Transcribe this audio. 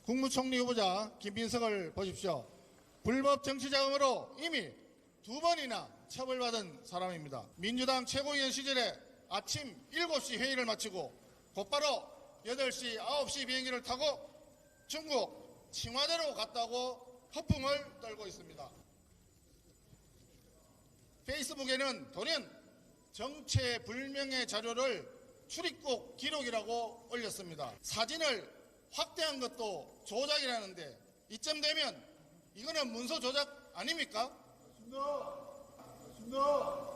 국무총리 후보자 김빈석을 보십시오. 불법 정치자금으로 이미 2번이나 처벌받은 사람입니다. 민주당 최고위원 시절에 아침 7시 회의를 마치고 곧바로 8시, 9시 비행기를 타고 중국 청와대로 갔다고 허풍을 떨고 있습니다. 페이스북에는 돌연 정체불명의 자료를 출입국 기록이라고 올렸습니다. 사진을 확대한 것도 조작이라는데 이쯤 되면 이거는 문서 조작 아닙니까? 맞습니다.